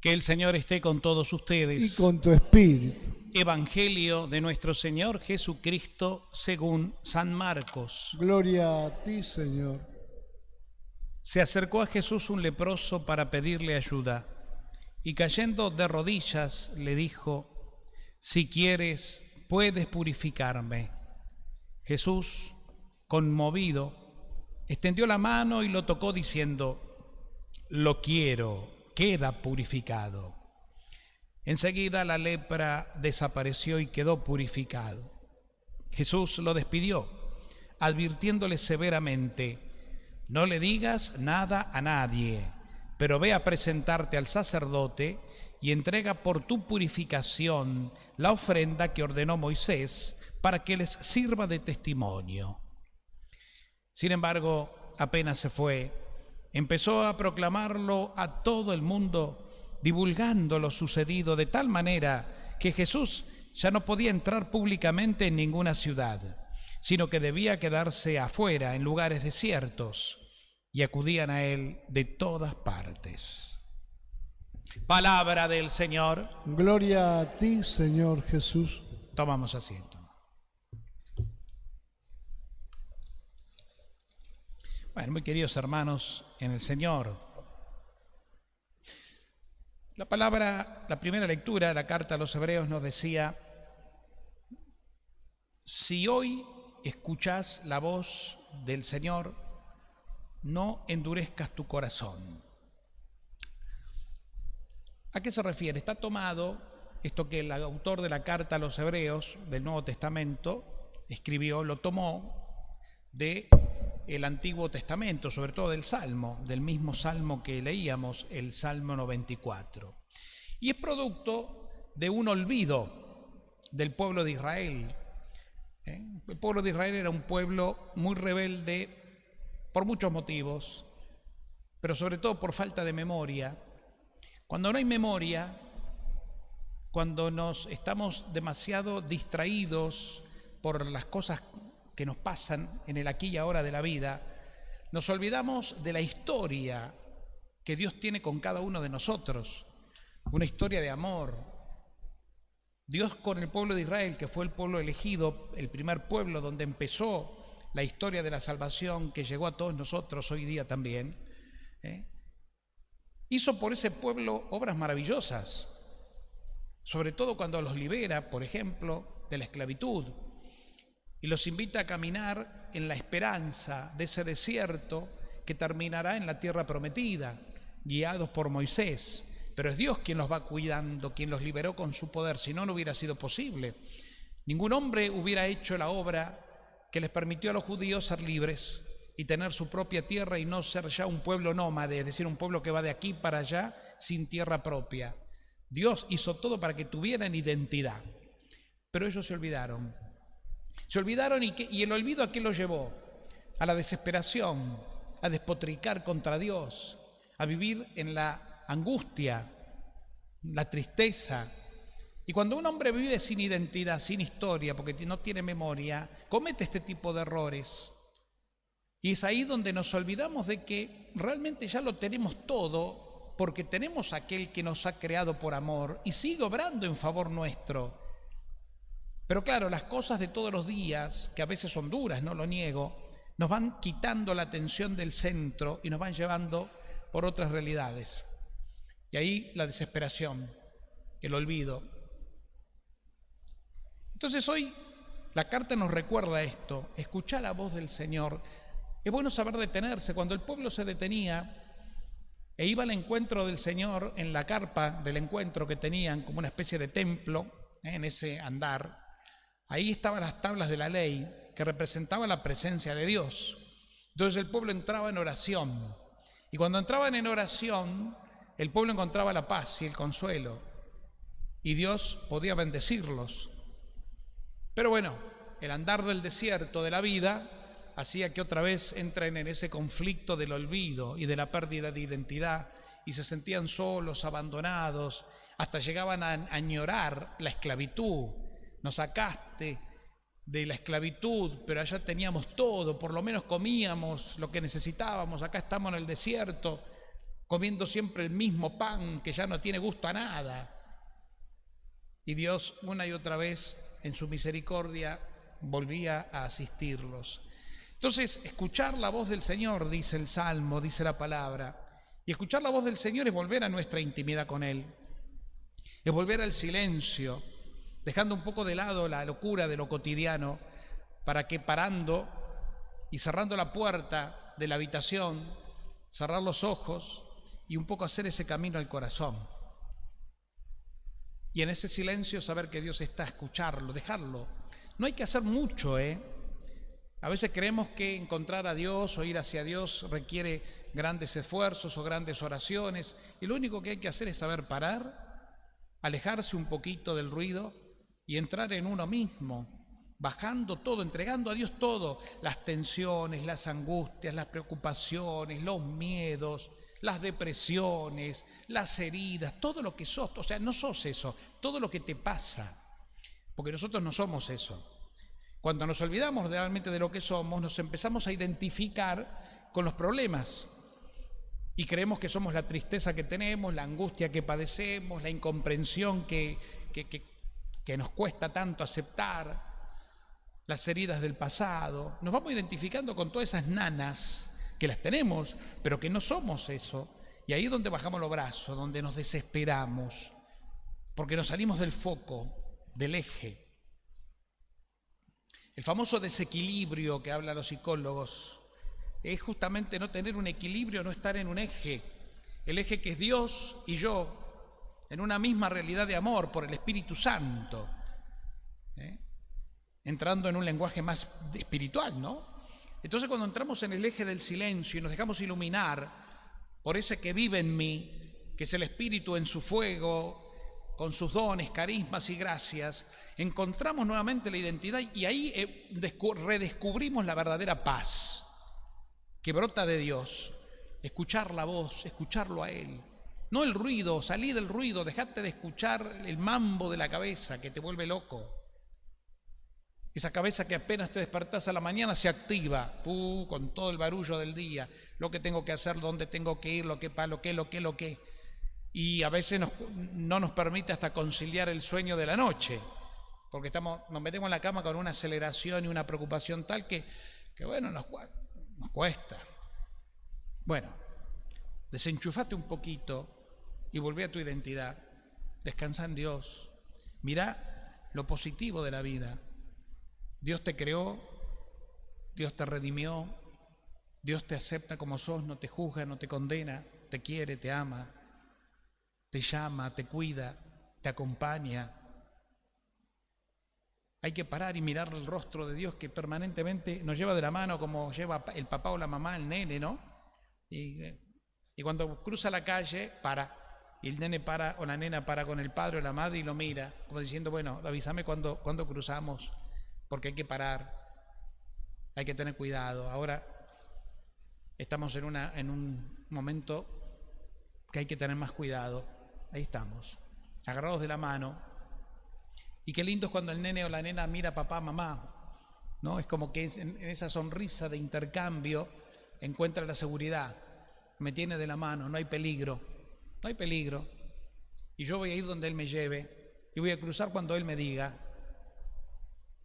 Que el Señor esté con todos ustedes. Y con tu espíritu. Evangelio de nuestro Señor Jesucristo según San Marcos. Gloria a ti, Señor. Se acercó a Jesús un leproso para pedirle ayuda, y cayendo de rodillas le dijo: si quieres, puedes purificarme. Jesús, conmovido, extendió la mano y lo tocó diciendo: lo quiero, queda purificado. Enseguida la lepra desapareció y quedó purificado. Jesús lo despidió, advirtiéndole severamente: no le digas nada a nadie, pero ve a presentarte al sacerdote y entrega por tu purificación la ofrenda que ordenó Moisés para que les sirva de testimonio. Sin embargo, apenas se fue, empezó a proclamarlo a todo el mundo, divulgando lo sucedido de tal manera que Jesús ya no podía entrar públicamente en ninguna ciudad, sino que debía quedarse afuera en lugares desiertos, y acudían a él de todas partes. Palabra del Señor. Gloria a ti, Señor Jesús. Tomamos asiento. Bueno, muy queridos hermanos en el Señor, la primera lectura de la carta a los Hebreos nos decía: si hoy escuchás la voz del Señor, no endurezcas tu corazón. ¿A qué se refiere? Está tomado esto que el autor de la carta a los Hebreos del Nuevo Testamento escribió, lo tomó del Antiguo Testamento, sobre todo del Salmo, del mismo Salmo que leíamos, el Salmo 94. Y es producto de un olvido del pueblo de Israel. El pueblo de Israel era un pueblo muy rebelde por muchos motivos, pero sobre todo por falta de memoria. Cuando no hay memoria, cuando estamos demasiado distraídos por las cosas que nos pasan en el aquí y ahora de la vida, nos olvidamos de la historia que Dios tiene con cada uno de nosotros, una historia de amor. Dios con el pueblo de Israel, que fue el pueblo elegido, el primer pueblo donde empezó la historia de la salvación que llegó a todos nosotros hoy día también, hizo por ese pueblo obras maravillosas, sobre todo cuando los libera, por ejemplo, de la esclavitud, y los invita a caminar en la esperanza de ese desierto que terminará en la tierra prometida, guiados por Moisés. Pero es Dios quien los va cuidando, quien los liberó con su poder, si no, no hubiera sido posible. Ningún hombre hubiera hecho la obra que les permitió a los judíos ser libres y tener su propia tierra y no ser ya un pueblo nómade, es decir, un pueblo que va de aquí para allá sin tierra propia. Dios hizo todo para que tuvieran identidad, pero ellos se olvidaron. Se olvidaron y el olvido ¿a qué los llevó? A la desesperación, a despotricar contra Dios, a vivir en la angustia, la tristeza. Y cuando un hombre vive sin identidad, sin historia, porque no tiene memoria, comete este tipo de errores. Y es ahí donde nos olvidamos de que realmente ya lo tenemos todo, porque tenemos a aquel que nos ha creado por amor y sigue obrando en favor nuestro. Pero claro, las cosas de todos los días, que a veces son duras, no lo niego, nos van quitando la atención del centro y nos van llevando por otras realidades. Y ahí la desesperación, el olvido. Entonces hoy la carta nos recuerda esto: escuchar la voz del Señor. Es bueno saber detenerse. Cuando el pueblo se detenía e iba al encuentro del Señor en la carpa del encuentro que tenían como una especie de templo, en ese andar, ahí estaban las tablas de la ley que representaban la presencia de Dios. Entonces el pueblo entraba en oración, y cuando entraban en oración el pueblo encontraba la paz y el consuelo, y Dios podía bendecirlos. Pero bueno, el andar del desierto de la vida hacía que otra vez entren en ese conflicto del olvido y de la pérdida de identidad, y se sentían solos, abandonados, hasta llegaban a añorar la esclavitud. Nos sacaste de la esclavitud, pero allá teníamos todo, por lo menos comíamos lo que necesitábamos, acá estamos en el desierto. comiendo siempre el mismo pan que ya no tiene gusto a nada. Y Dios una y otra vez en su misericordia volvía a asistirlos. Entonces, escuchar la voz del Señor, dice el Salmo, dice la palabra, y escuchar la voz del Señor es volver a nuestra intimidad con Él, es volver al silencio, dejando un poco de lado la locura de lo cotidiano, para que parando y cerrando la puerta de la habitación, cerrar los ojos y un poco hacer ese camino al corazón. Y en ese silencio saber que Dios está, escucharlo, dejarlo. No hay que hacer mucho, A veces creemos que encontrar a Dios o ir hacia Dios requiere grandes esfuerzos o grandes oraciones, y lo único que hay que hacer es saber parar, alejarse un poquito del ruido y entrar en uno mismo, bajando todo, entregando a Dios todo, las tensiones, las angustias, las preocupaciones, los miedos, las depresiones, las heridas, todo lo que sos, o sea, no sos eso, todo lo que te pasa, porque nosotros no somos eso. Cuando nos olvidamos realmente de lo que somos, nos empezamos a identificar con los problemas y creemos que somos la tristeza que tenemos, la angustia que padecemos, la incomprensión que nos cuesta tanto aceptar, las heridas del pasado. Nos vamos identificando con todas esas nanas que las tenemos, pero que no somos eso. Y ahí es donde bajamos los brazos, donde nos desesperamos, porque nos salimos del foco, del eje. El famoso desequilibrio que hablan los psicólogos es justamente no tener un equilibrio, no estar en un eje. El eje que es Dios y yo, en una misma realidad de amor por el Espíritu Santo. Entrando en un lenguaje más espiritual, ¿no? Entonces, cuando entramos en el eje del silencio y nos dejamos iluminar por ese que vive en mí, que es el Espíritu en su fuego, con sus dones, carismas y gracias, encontramos nuevamente la identidad y ahí redescubrimos la verdadera paz que brota de Dios. Escuchar la voz, escucharlo a Él. No el ruido, salí del ruido, dejate de escuchar el mambo de la cabeza que te vuelve loco. Esa cabeza que apenas te despertás a la mañana se activa, con todo el barullo del día, lo que tengo que hacer, dónde tengo que ir, lo que. Y a veces no nos permite hasta conciliar el sueño de la noche, porque nos metemos en la cama con una aceleración y una preocupación tal que bueno, nos cuesta. Bueno, desenchufate un poquito y volvé a tu identidad. Descansa en Dios. Mirá lo positivo de la vida. Dios te creó, Dios te redimió, Dios te acepta como sos, no te juzga, no te condena, te quiere, te ama, te llama, te cuida, te acompaña. Hay que parar y mirar el rostro de Dios que permanentemente nos lleva de la mano como lleva el papá o la mamá al nene, ¿no? Y cuando cruza la calle, para. Y el nene para o la nena para con el padre o la madre y lo mira, como diciendo, bueno, avísame cuando cruzamos, porque hay que parar, hay que tener cuidado. Ahora estamos en un momento que hay que tener más cuidado. Ahí estamos, agarrados de la mano. Y qué lindo es cuando el nene o la nena mira a papá, mamá, ¿no? Es como que en esa sonrisa de intercambio encuentra la seguridad. Me tiene de la mano, no hay peligro, no hay peligro. Y yo voy a ir donde Él me lleve y voy a cruzar cuando Él me diga.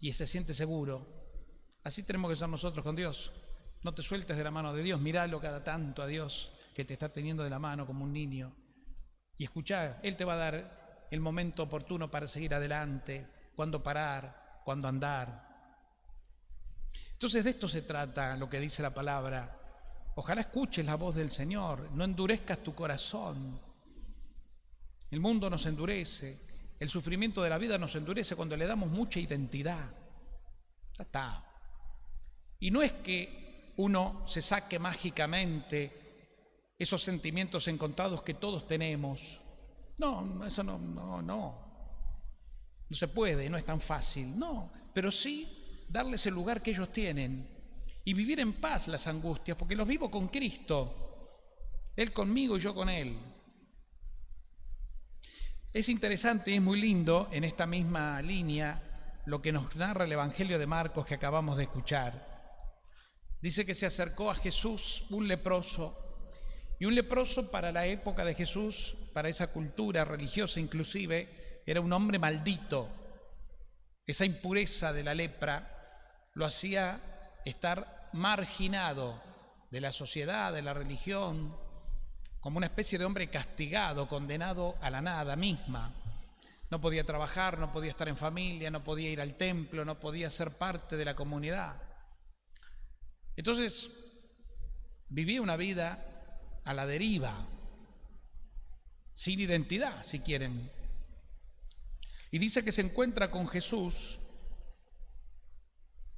Y se siente seguro. Así tenemos que ser nosotros con Dios. No te sueltes de la mano de Dios, míralo cada tanto a Dios que te está teniendo de la mano como un niño. Y escuchá, Él te va a dar el momento oportuno para seguir adelante, cuándo parar, cuándo andar. Entonces de esto se trata lo que dice la palabra. Ojalá escuches la voz del Señor, no endurezcas tu corazón. El mundo nos endurece. El sufrimiento de la vida nos endurece cuando le damos mucha identidad. Ya está. Y no es que uno se saque mágicamente esos sentimientos encontrados que todos tenemos. No, eso no se puede, no es tan fácil. No, pero sí darles el lugar que ellos tienen y vivir en paz las angustias, porque los vivo con Cristo. Él conmigo y yo con Él. Es interesante y es muy lindo en esta misma línea lo que nos narra el Evangelio de Marcos que acabamos de escuchar. Dice que se acercó a Jesús un leproso Y un leproso para la época de Jesús, para esa cultura religiosa inclusive, era un hombre maldito. Esa impureza de la lepra lo hacía estar marginado de la sociedad, de la religión, como una especie de hombre castigado, condenado a la nada misma. No podía trabajar, no podía estar en familia, no podía ir al templo, no podía ser parte de la comunidad. Entonces, vivía una vida a la deriva, sin identidad, si quieren. Y dice que se encuentra con Jesús,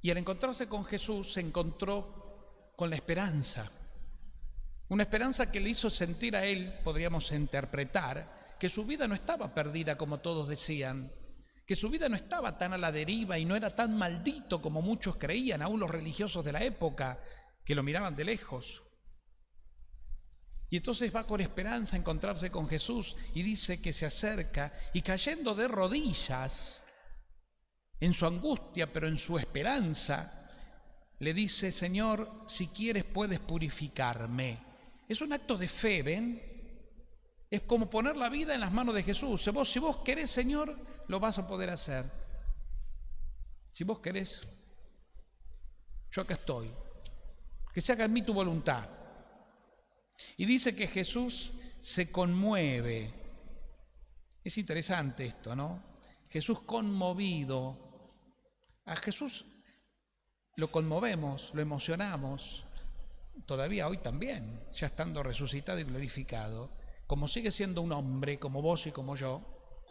y al encontrarse con Jesús se encontró con la esperanza. Una esperanza que le hizo sentir a él, podríamos interpretar, que su vida no estaba perdida como todos decían, que su vida no estaba tan a la deriva y no era tan maldito como muchos creían, aún los religiosos de la época, que lo miraban de lejos. Y entonces va con esperanza a encontrarse con Jesús y dice que se acerca y cayendo de rodillas, en su angustia, pero en su esperanza, le dice: Señor, si quieres puedes purificarme. Es un acto de fe, ¿ven? Es como poner la vida en las manos de Jesús. Si vos querés, Señor, lo vas a poder hacer. Si vos querés, yo acá estoy. Que se haga en mí tu voluntad. Y dice que Jesús se conmueve. Es interesante esto, ¿no? Jesús conmovido. A Jesús lo conmovemos, lo emocionamos, todavía hoy también, ya estando resucitado y glorificado. Como sigue siendo un hombre, como vos y como yo,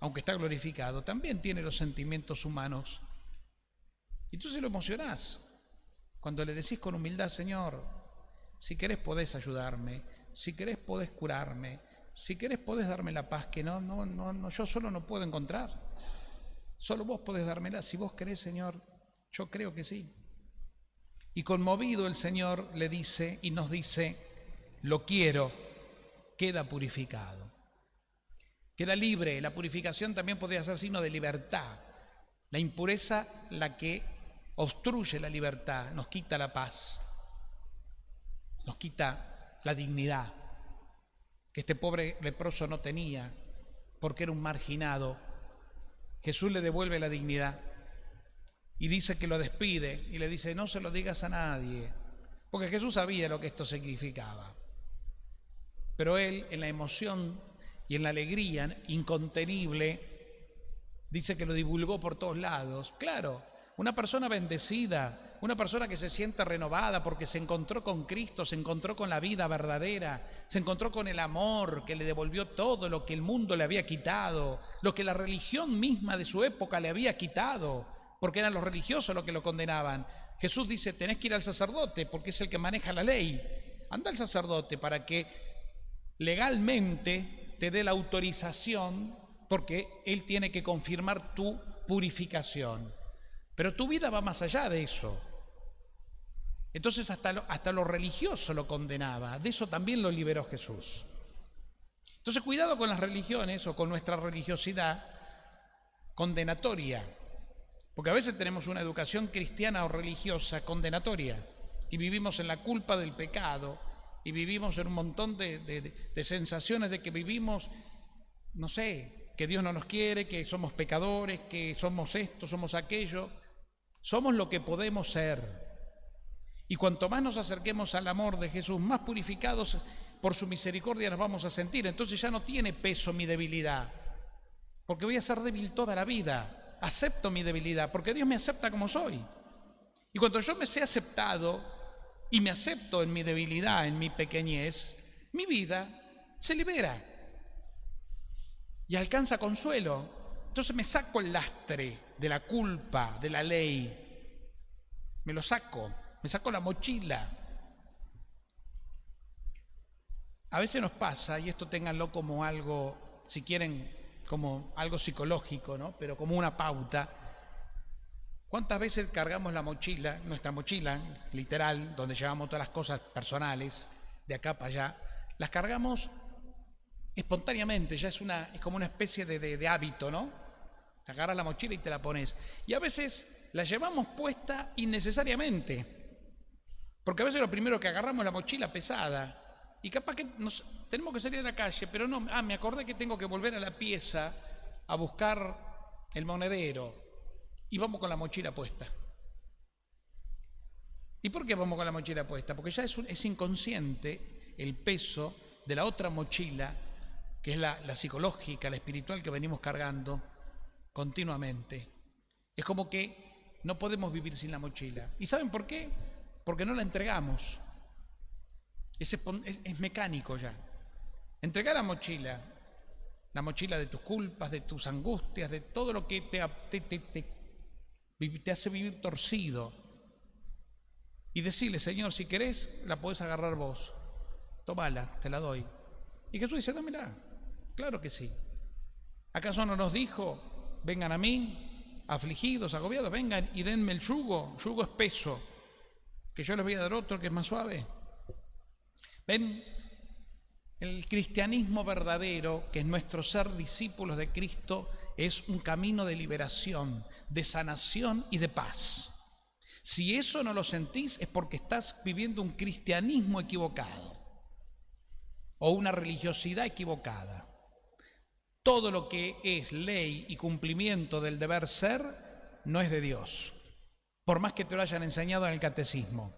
aunque está glorificado, también tiene los sentimientos humanos. Y tú se lo emocionás cuando le decís con humildad: Señor, si querés podés ayudarme, si querés podés curarme, si querés podés darme la paz que no, yo solo no puedo encontrar. Solo vos podés dármela. Si vos querés, Señor, yo creo que sí. Y conmovido el Señor le dice y nos dice: lo quiero, queda purificado. Queda libre. La purificación también podría ser signo de libertad. La impureza, la que obstruye la libertad, nos quita la paz, nos quita la dignidad que este pobre leproso no tenía porque era un marginado. Jesús le devuelve la dignidad y dice que lo despide y le dice: no se lo digas a nadie, porque Jesús sabía lo que esto significaba. Pero él, en la emoción y en la alegría incontenible, dice que lo divulgó por todos lados. Claro, una persona bendecida, una persona que se siente renovada porque se encontró con Cristo, se encontró con la vida verdadera, se encontró con el amor que le devolvió todo lo que el mundo le había quitado, lo que la religión misma de su época le había quitado, porque eran los religiosos los que lo condenaban. Jesús dice: tenés que ir al sacerdote porque es el que maneja la ley. Anda al sacerdote para que legalmente te dé la autorización, porque él tiene que confirmar tu purificación. Pero tu vida va más allá de eso. Entonces hasta lo religioso lo condenaba. De eso también lo liberó Jesús. Entonces cuidado con las religiones o con nuestra religiosidad condenatoria. Porque a veces tenemos una educación cristiana o religiosa condenatoria y vivimos en la culpa del pecado y vivimos en un montón de sensaciones de que vivimos, no sé, que Dios no nos quiere, que somos pecadores, que somos esto, somos aquello. Somos lo que podemos ser. Y cuanto más nos acerquemos al amor de Jesús, más purificados por su misericordia nos vamos a sentir. Entonces ya no tiene peso mi debilidad, porque voy a ser débil toda la vida. Acepto mi debilidad, porque Dios me acepta como soy. Y cuando yo me sé aceptado y me acepto en mi debilidad, en mi pequeñez, mi vida se libera y alcanza consuelo. Entonces me saco el lastre de la culpa, de la ley. Me lo saco, me saco la mochila. A veces nos pasa, y esto ténganlo como algo, si quieren, como algo psicológico, ¿no? Pero como una pauta. ¿Cuántas veces cargamos la mochila, nuestra mochila, literal, donde llevamos todas las cosas personales, de acá para allá, las cargamos espontáneamente, ya es como una especie de hábito, ¿no? Te agarras la mochila y te la pones. Y a veces la llevamos puesta innecesariamente. Porque a veces lo primero que agarramos es la mochila pesada. Y capaz que tenemos que salir a la calle, pero no, me acordé que tengo que volver a la pieza a buscar el monedero. Y vamos con la mochila puesta. ¿Y por qué vamos con la mochila puesta? Porque ya es inconsciente el peso de la otra mochila, que es la psicológica, la espiritual que venimos cargando continuamente. Es como que no podemos vivir sin la mochila. ¿Y saben por qué? Porque no la entregamos. Es mecánico ya. Entregar la mochila de tus culpas, de tus angustias, de todo lo que te hace vivir torcido. Y decirle, Señor, si querés, la podés agarrar vos. Tómala, te la doy. Y Jesús dice, dámela. Claro que sí. ¿Acaso no nos dijo, vengan a mí, afligidos, agobiados, vengan y denme el yugo espeso, que yo les voy a dar otro que es más suave? ¿Ven? El cristianismo verdadero, que es nuestro ser discípulos de Cristo, es un camino de liberación, de sanación y de paz. Si eso no lo sentís es porque estás viviendo un cristianismo equivocado o una religiosidad equivocada. Todo lo que es ley y cumplimiento del deber ser no es de Dios, por más que te lo hayan enseñado en el catecismo.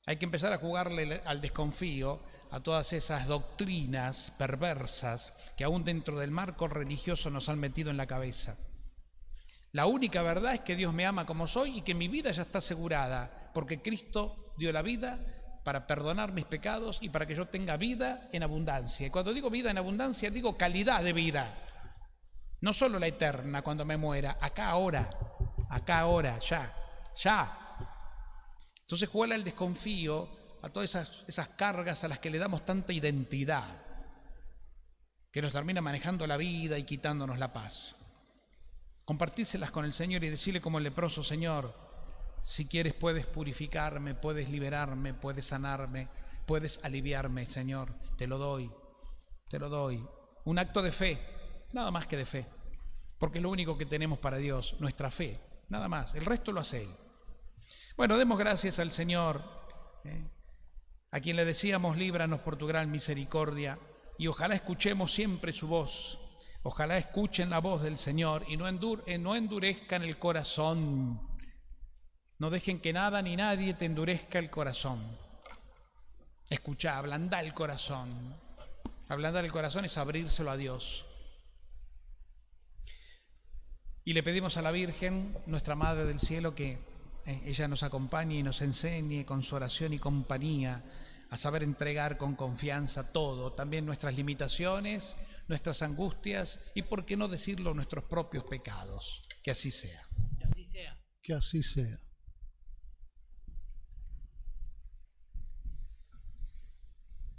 Hay que empezar a jugarle al desconfío a todas esas doctrinas perversas que aún dentro del marco religioso nos han metido en la cabeza. La única verdad es que Dios me ama como soy y que mi vida ya está asegurada, porque Cristo dio la vida para perdonar mis pecados y para que yo tenga vida en abundancia. Y cuando digo vida en abundancia, digo calidad de vida. No solo la eterna cuando me muera, acá ahora, ya. Entonces juega el desconfío a todas esas cargas a las que le damos tanta identidad, que nos termina manejando la vida y quitándonos la paz. Compartírselas con el Señor y decirle como el leproso, Señor, si quieres puedes purificarme, puedes liberarme, puedes sanarme, puedes aliviarme, Señor, te lo doy. Un acto de fe, nada más que de fe, porque es lo único que tenemos para Dios, nuestra fe, nada más, el resto lo hace Él. Bueno, demos gracias al Señor, a quien le decíamos, líbranos por tu gran misericordia, y ojalá escuchemos siempre su voz. Ojalá escuchen la voz del Señor y no endurezcan el corazón. No dejen que nada ni nadie te endurezca el corazón. Escuchá, ablandá el corazón. Ablandar el corazón es abrírselo a Dios. Y le pedimos a la Virgen, nuestra Madre del Cielo, que ella nos acompañe y nos enseñe con su oración y compañía a saber entregar con confianza todo, también nuestras limitaciones, nuestras angustias y, por qué no decirlo, nuestros propios pecados. Que así sea. Que así sea.